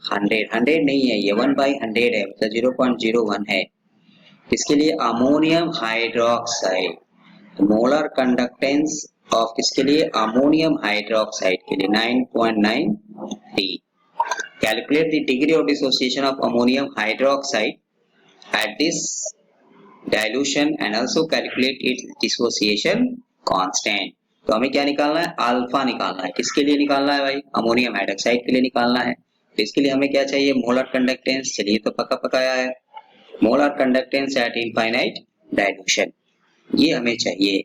100, 100 नहीं है ये 1 by 100 है, मतलब 0.01 है, इसके लिए अमोनियम हाइड्रोक्साइड, तो मोलर कंडक्टेंस ऑफ किसके लिए अमोनियम हाइड्रोक्साइड के लिए 9.93। Calculate the degree of dissociation of ammonium hydroxide at this dilution and also calculate its dissociation constant. तो हमें क्या निकालना है अल्फा निकालना है, किसके लिए निकालना है भाई अमोनियम हाइड्रोक्साइड के लिए निकालना है, तो इसके लिए हमें क्या चाहिए मोलर कंडक्टेंस, चलिए तो पक्का पकाया है molar conductance at infinite dilution, ये हमें चाहिए।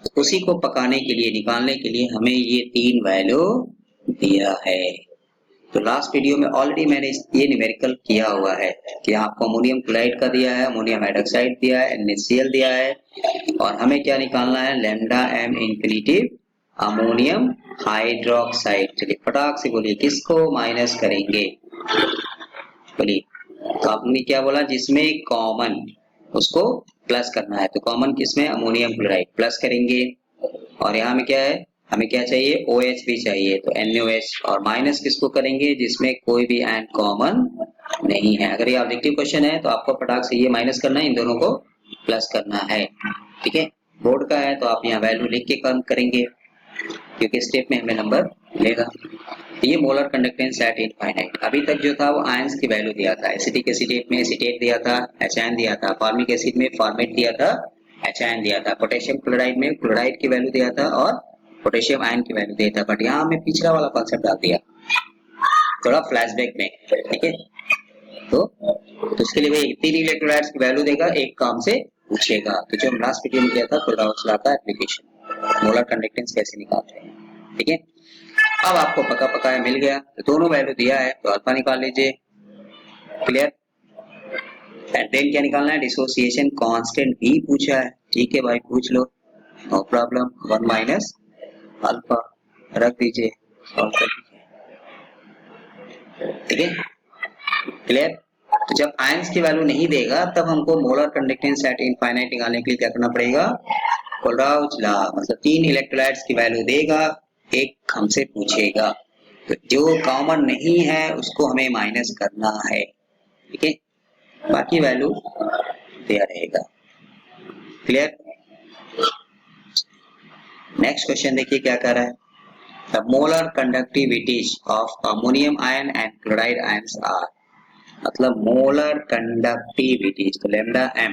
तो उसी को पकाने के लिए, निकालने के लिए हमें ये 3 वैल्यू दिया है। तो लास्ट वीडियो में ऑलरेडी मैंने ये न्यूमेरिकल किया हुआ है कि आपको अमोनियम क्लोराइड का दिया है, अमोनियम हाइड्रोक्साइड दिया है, NaCl दिया है, और हमें क्या निकालना है, lambda m infinitive ammonium hydroxide. चलिए फटाक से बोलिए किसको माइनस करेंगे, बोलिए। तो आपने क्या बोला, जिसमें कॉमन उसको प्लस करना है, तो कॉमन किसमें, अमोनियम क्लोराइड, प्लस करेंगे। और यहाँ में क्या है, हमें क्या चाहिए, OH भी चाहिए, तो NaOH, और माइनस किसको करेंगे, जिसमें कोई भी एन कॉमन नहीं है। अगर ये ऑब्जेक्टिव क्वेश्चन है तो आपको फटाक से ये माइनस करना है, इन दोनों को प्लस करना है, ठीक है। बोर्ड का है तो आप यहाँ वैल्यू लिख के काम करेंगे, क्योंकि स्टेप में हमें नंबर मिलेगा। ये मोलर कंडक्टेंस एट इनफाइनाइट। अभी तक जो था वो आयंस की वैल्यू दिया था, एसिटिक एसिटेट में एसिटेट दिया था, HN दिया था, फॉर्मिक एसिड में फॉर्मेट दिया था, HN दिया था, पोटेशियम क्लोराइड में क्लोराइड की वैल्यू दिया था और पोटेशियम आयन की वैल्यू दिया था। बट यहाँ हमें पिछला वाला कॉन्सेप्ट डाल दिया थोड़ा फ्लैशबैक में, ठीक है। तो उसके लिए भाई 3 इलेक्ट्रोलाइट्स की वैल्यू देगा, एक काम से पूछेगा। तो जो हम लास्ट वीडियो में किया था कोलराउच का एप्लीकेशन, मोलर कंडक्टेंस कैसे निकालते हैं, ठीक है। अब आपको पका पकाया मिल गया, तो दोनों वैल्यू दिया है तो अल्फा निकाल लीजिए, क्लियर। एंड देन क्या निकालना है, डिसोसिएशन कांस्टेंट भी पूछा है, ठीक है भाई पूछ लो, नो प्रॉब्लम। 1 माइनस अल्फा रख दीजिए, सॉल्व कर दीजिए, ठीक है, क्लियर। तो जब आयंस की वैल्यू नहीं देगा तब हमको मोलर कंडक्टेंस एट इनफाइनाइट निकालने के लिए क्या करना पड़ेगा, कोलराउच लॉ, मतलब 3 इलेक्ट्रोलाइट्स की वैल्यू देगा, एक हमसे पूछेगा, तो जो कॉमन नहीं है उसको हमें माइनस करना है, ठीक है, बाकी वैल्यू दिया रहेगा, क्लियर। नेक्स्ट क्वेश्चन देखिए क्या कर रहा है, the molar conductivities of ammonium ion and chloride ions are, मतलब मोलर कंडक्टिविटीज, तो लैम्डा m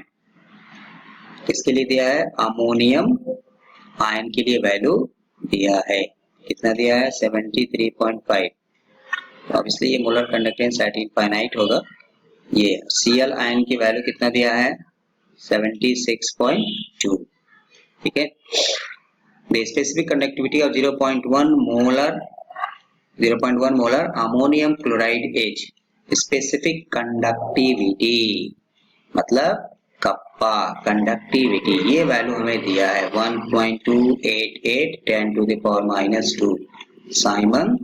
किसके लिए दिया है, अमोनियम आयन के लिए वैल्यू दिया है, कितना दिया है, 73.5। तो अब इसलिए ये मोलर कंडक्टेंस एट इनफाइनाइट होगा। ये Cl आयन की वैल्यू कितना दिया है, 76.2, ठीक है। The specific conductivity of 0.1 molar ammonium chloride as, specific conductivity मतलब कप्पा कंडक्टिविटी, ये वैल्यू हमें दिया है 1.288 10⁻⁻² साइमन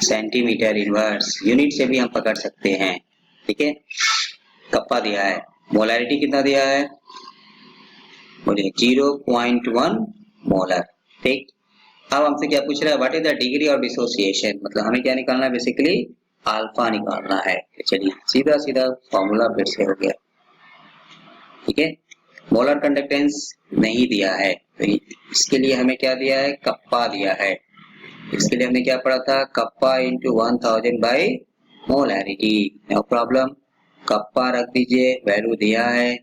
सेंटीमीटर इनवर्स, यूनिट से भी हम पकड़ सकते हैं, ठीक है। कप्पा दिया है, मोलैरिटी कितना दिया है, बोलिए 0.1 मोलर, ठीक। अब हमसे क्या पूछ रहा है, what is the degree of dissociation, मतलब हमें क्या निकालना है, बेसिकली अल्फा निकालना है। चलिए सीधा सीधा फॉर्मूला फिर से हो गया, ठीक है। मोलर कंडक्टेंस नहीं दिया है तो इसके लिए हमें क्या दिया है, कप्पा दिया है। इसके लिए हमने क्या पढ़ा था, kappa into 1000 by molarity, no problem. Kappa रख दीजिए, वैल्यू दिया है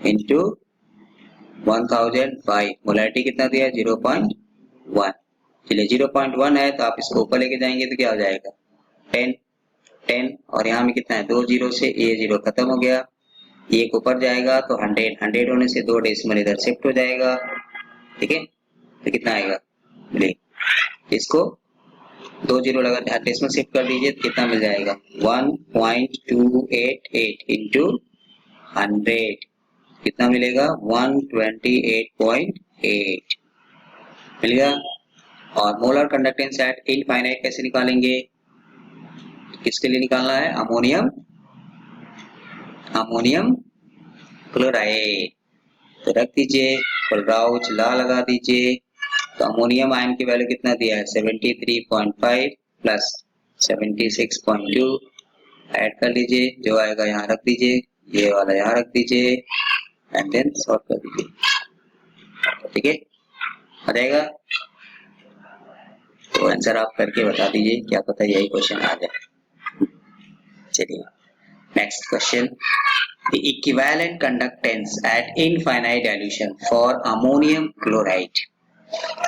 इंटू 1000 बाई मोलैरिटी कितना दिया है, 0.1। चलिए 0.1 है तो आप इसको ऊपर लेके जाएंगे तो क्या हो जाएगा, 10 और यहाँ में कितना है, 2 जीरो से ये जीरो खत्म हो गया, एक ऊपर जाएगा तो 100 होने से 2 डेसिमल इधर शिफ्ट हो जाएगा, ठीक है। तो कितना आएगा, इसको 2 जीरो लगा डेसिमल शिफ्ट कर दीजिए तो कितना मिल जाएगा, 1.288 इंटू 100 कितना मिलेगा, 128.8 मिल गया। और मोलर कंडक्टेंस एट इनफाइनाइट कैसे निकालेंगे, किसके लिए निकालना है, अमोनियम क्लोराइड, तो रख दीजिए, कोलराउच लॉ लगा दीजिए। तो अमोनियम आयन की वैल्यू कितना दिया है, 73.5 प्लस 76.2 ऐड कर लीजिए, जो आएगा यहाँ रख दीजिए, ये वाला यहाँ रख दीजिए एंड देन सॉल्व कर दीजिए, ठीक है, आ जाएगा। तो आंसर आप करके बता दीजिए, क्या पता यही क्वेश्चन आ जाए। चलिए next question, the equivalent conductance at infinite dilution for ammonium chloride,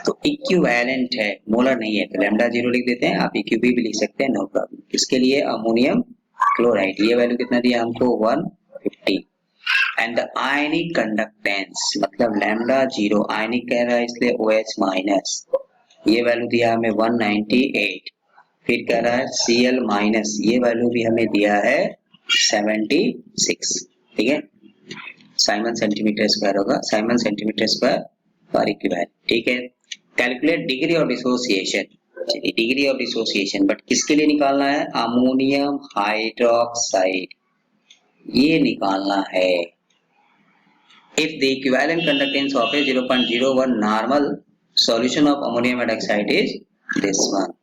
तो इक्विवेलेंट है, मोलर नहीं है, तो लैम्डा 0 लिख देते हैं, आप इक्यू भी लिख सकते हैं, नो प्रॉब्लम। किसके लिए, अमोनियम क्लोराइड, ये वैल्यू कितना दिया हमको 150। एंड द आयनिक कंडक्टेंस मतलब लैम्डा जीरो, आयनिक कह रहा है इसलिए OH माइनस, ये वैल्यू दिया हमें 198। फिर कह रहा है Cl माइनस, ये वैल्यू भी हमें दिया है 76। ठीक है, साइमन सेंटीमीटर स्क्वायर होगा, साइमन सेंटीमीटर स्क्वायर पर इक्विवेलेंट। ठीक है, कैलकुलेट डिग्री ऑफ डिसोसिएशन, चलिए डिग्री ऑफ डिसोसिएशन बट किसके लिए निकालना है, अमोनियम हाइड्रोक्साइड, ये निकालना है। If the equivalent conductance of a 0.01 normal solution of ammonium hydroxide is this one,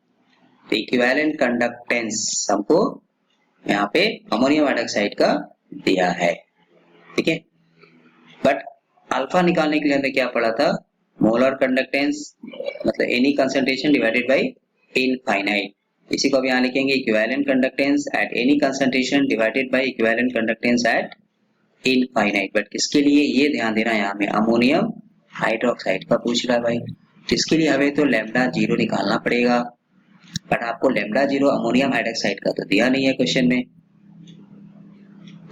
तो equivalent conductance हमको यहाँ पे अमोनियम हाइड्रोक्साइड का दिया है। ठीक है, बट अल्फा निकालने के लिए हमने क्या पढ़ा था, मोलर कंडक्टेंस मतलब any concentration divided by infinite, इसी को अब यहाँ लिखेंगे equivalent conductance at any concentration divided by equivalent conductance at infinite. But किसके लिए ये ध्यान देना है, यहाँ में अमोनियम हाइड्रोक्साइड का पूछ रहा है भाई, इसके लिए हमें तो लैम्डा जीरो निकालना पड़ेगा, बट आपको लैम्डा जीरो अमोनियम हाइड्रोक्साइड का तो दिया नहीं है क्वेश्चन में।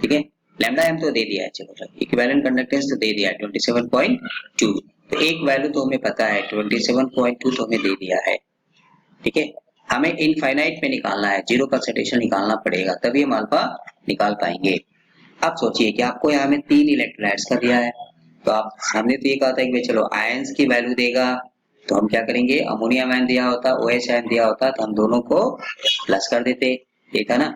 ठीक है, लैम्डा एम तो दे दिया है, चलो इक्विवेलेंट कंडक्टेंस तो दे दिया है 27.2, तो एक वैल्यू तो हमें पता है 27.2 तो हमें दे दिया है। ठीक है, हमें इनफाइनाइट में निकालना है, जीरो कंसंट्रेशन निकालना पड़ेगा तभी हम अल्फा निकाल पाएंगे। अब सोचिए कि आपको यहाँ में 3 इलेक्ट्रोलाइट्स का दिया है, तो आप हमने तो ये कहा था कि भाई चलो आयंस की वैल्यू देगा तो हम क्या करेंगे, अमोनियम आयन दिया होता, OH आयन दिया होता तो हम दोनों को प्लस कर देते, ठीक है ना।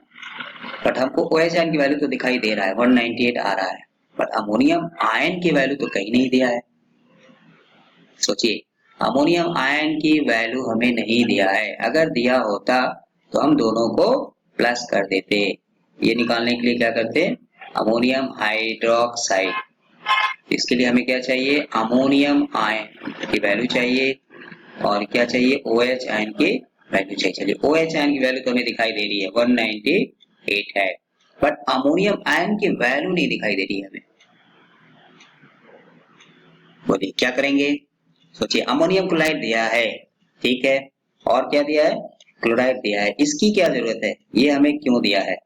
बट हमको OH आयन की वैल्यू तो दिखाई दे रहा है 198 आ रहा है, बट अमोनियम आयन की वैल्यू तो कहीं नहीं दिया है। सोचिए अमोनियम आयन की वैल्यू हमें नहीं दिया है, अगर दिया होता तो हम दोनों को प्लस कर देते। ये निकालने के लिए क्या करते, अमोनियम हाइड्रोक्साइड, इसके लिए हमें क्या चाहिए, अमोनियम आयन की वैल्यू चाहिए और क्या चाहिए, OH आयन की वैल्यू चाहिए। चलिए OH आयन की वैल्यू तो हमें दिखाई दे रही है 198 है, बट अमोनियम आयन की वैल्यू नहीं दिखाई दे रही है हमें। बोलिए क्या करेंगे, सोचिए अमोनियम क्लोराइड दिया है, ठीक है, और क्या दिया है, क्लोराइड दिया है, इसकी क्या जरूरत है, ये हमें क्यों दिया है,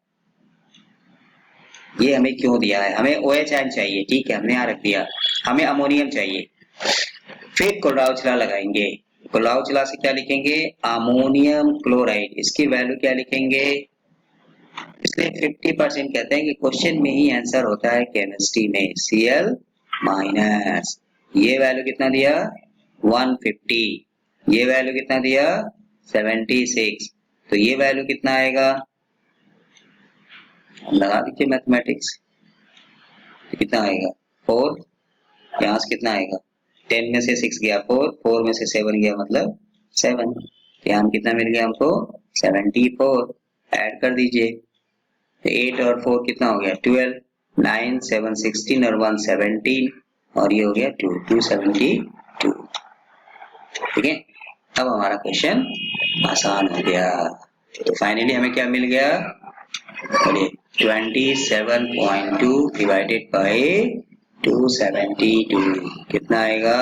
ये हमें क्यों दिया है, हमें OH आयन चाहिए, ठीक है हमने यहाँ रख दिया, हमें अमोनियम चाहिए। फिर कोलाउचला लगाएंगे, कोलाउचला से क्या लिखेंगे, अमोनियम क्लोराइड, इसकी वैल्यू क्या लिखेंगे, इसलिए 50% कहते हैं कि क्वेश्चन में ही आंसर होता है केमिस्ट्री में, Cl माइनस, ये वैल्यू कितना दिया 150, ये वैल्यू कितना दिया 76, तो ये वैल्यू कितना आएगा, लगा दीजिए मैथमेटिक्स, तो कितना आएगा 4, यहाँ से कितना आएगा 10 में से 6 गया 4, 4 में से 7 गया मतलब 7, यहाँ कितना मिल गया हमको 74, ऐड कर दीजिए, 8 और 4 कितना हो गया 12, 9 7 16 और 1 17 और ये हो गया 2 272। ठीक है, अब हमारा क्वेश्चन आसान हो गया। तो फाइनली हमें क्या मिल गया, बोलिए 27.2 डिवाइडेड बाय 272 कितना आएगा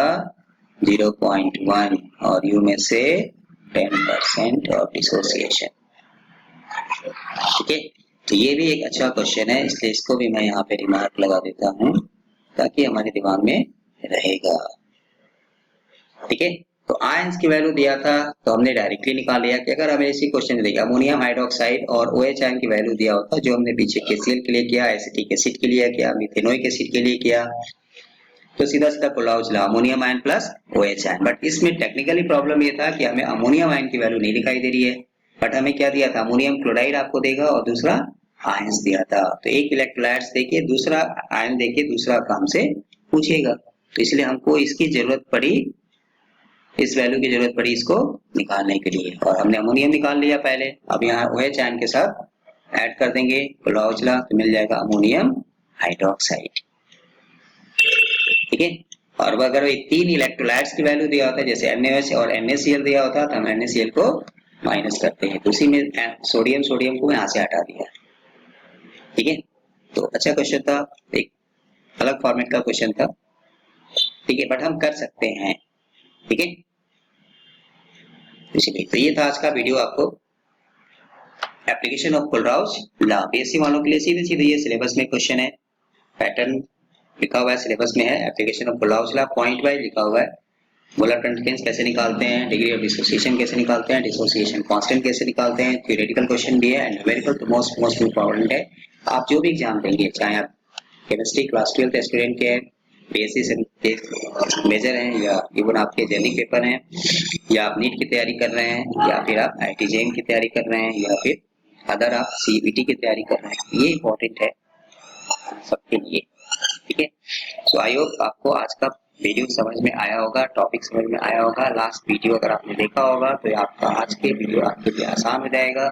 0.1 और यू में से 10% ऑफ डिसोसिएशन। ठीक है, तो ये भी एक अच्छा क्वेश्चन है, इसलिए इसको भी मैं यहाँ पे रिमार्क लगा देता हूँ ताकि हमारे दिमाग में रहेगा। ठीक है, तो आयंस की वैल्यू दिया था तो हमने डायरेक्टली निकाल लिया कि अगर हमें इसी क्वेश्चन में देखिए अमोनियम हाइड्रोक्साइड और OH आयन की वैल्यू दिया होता, जो हमने पीछे KCl के लिए किया, एसिटिक एसिड के लिए किया, मिथेनोइक एसिड के लिए किया, तो सीधा सीधा कोलाउचला ammonium ion plus OH ion. But इसमें टेक्निकली प्रॉब्लम ये था कि हमें अमोनियम आयन की वैल्यू नहीं दिखाई दे रही है, बट हमें क्या दिया था, अमोनियम क्लोराइड आपको देगा और दूसरा आयंस दिया था, तो एक इलेक्ट्रोलाइट्स देके दूसरा आयन देके दूसरा काम से पूछेगा, तो इसलिए हमको इसकी जरूरत पड़ी, इस वैल्यू की जरूरत पड़ी इसको निकालने के लिए, और हमने अमोनियम निकाल लिया पहले, अब यहाँ OH आयन के साथ ऐड कर देंगे कोलाउचला तो मिल जाएगा अमोनियम हाइड्रोक्साइड। ठीक है, और अगर ये 3 इलेक्ट्रोलाइट्स की वैल्यू दिया होता है जैसे NaOH और NaCl दिया होता तो हम NaCl को माइनस करते हैं, तो उसी में सोडियम को यहाँ से हटा दिया। ठीक है, तो अच्छा क्वेश्चन था, एक अलग फॉर्मेट का क्वेश्चन था, ठीक है, बट हम कर सकते हैं। ठीक है, इसलिए तो ये था आज का वीडियो, आपको application of Kohlrausch law, BSc वालों के लिए सीधे सीधे ये सिलेबस में क्वेश्चन है, पैटर्न लिखा हुआ है सिलेबस में है। Application of Kohlrausch law point wise लिखा हुआ है। मोलर कंटेंट्स कैसे निकालते हैं, डिग्री ऑफ डिसोसिएशन कैसे निकालते हैं, डिसोसिएशन कांस्टेंट कैसे निकालते हैं, थ्योरेटिकल क्वेश्चन भी है एंड न्यूमेरिकल तो मोस्ट इंपॉर्टेंट है। आप जो भी एग्जाम देंगे, चाहे आप केमिस्ट्री क्लास 12 स्टूडेंट के हैं, बीएससी से मेजर हैं, या इवन आपके जेली पेपर हैं, या आप नीट की तैयारी कर रहे हैं, या फिर आप आईटी जेईई की तैयारी कर रहे हैं, या फिर अदर आप सीबीटी की तैयारी कर रहे हैं, ये इंपॉर्टेंट है सबके लिए। ठीक है, सो आई होप आपको आज का वीडियो समझ में आया होगा, टॉपिक समझ में आया होगा। लास्ट वीडियो अगर आपने देखा होगा तो आपका आज के वीडियो आपके लिए आसान हो जाएगा।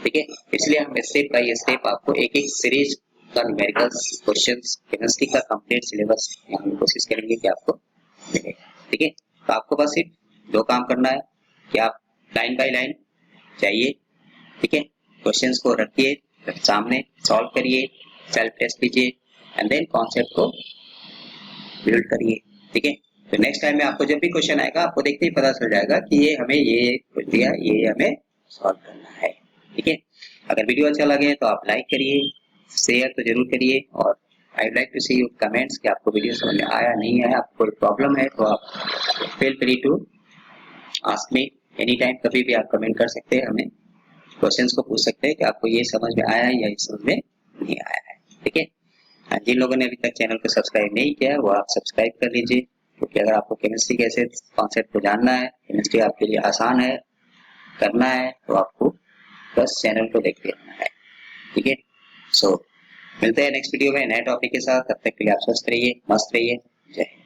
ठीक है, इसलिए हम स्टेप बाय स्टेप आपको एक एक सीरीज का न्यूमेरिकल क्वेश्चंस केमिस्ट्री का कंप्लीट सिलेबस हम कोशिश करेंगे कि आपको मिलेगा। ठीक है, तो आपको बस सिर्फ दो काम करना है कि आप लाइन बाय लाइन जाइए, ठीक है, क्वेश्चंस को रखिए सामने, सॉल्व करिए, सेल्फ टेस्ट कीजिए एंड देन कॉन्सेप्ट को बिल्ड करिए। ठीक है, तो नेक्स्ट टाइम में आपको जब भी क्वेश्चन आएगा आपको देखते ही पता चल जाएगा कि ये हमें ये कुछ दिया, ये हमें सॉल्व करना है। ठीक है, अगर वीडियो अच्छा लगे तो आप लाइक करिए, शेयर तो जरूर करिए, और I like to see your comments कि आपको वीडियो समझ में आया नहीं आया, आपको कोई प्रॉब्लम है तो आप feel free to ask me any time, कभी भी आप कमेंट कर सकते हैं, हमें क्वेश्चंस को पूछ सकते हैं कि आपको ये समझ में आया है या ये समझ में नहीं आया है। ठीक है, जिन लोगों ने अभी तक चैनल को सब्सक्राइब नहीं किया है वो आप सब्सक्राइब कर लीजिए, क्योंकि अगर आपको केमिस्ट्री कैसे कॉन्सेप्ट को जानना है, केमिस्ट्री आपके लिए आसान है करना है, तो आपको बस चैनल को देखते रहना है। ठीक है, सो मिलते हैं नेक्स्ट वीडियो में नए टॉपिक के साथ, तब तक के लिए आप स्वस्थ रहिए, मस्त रहिए, जय हिंद।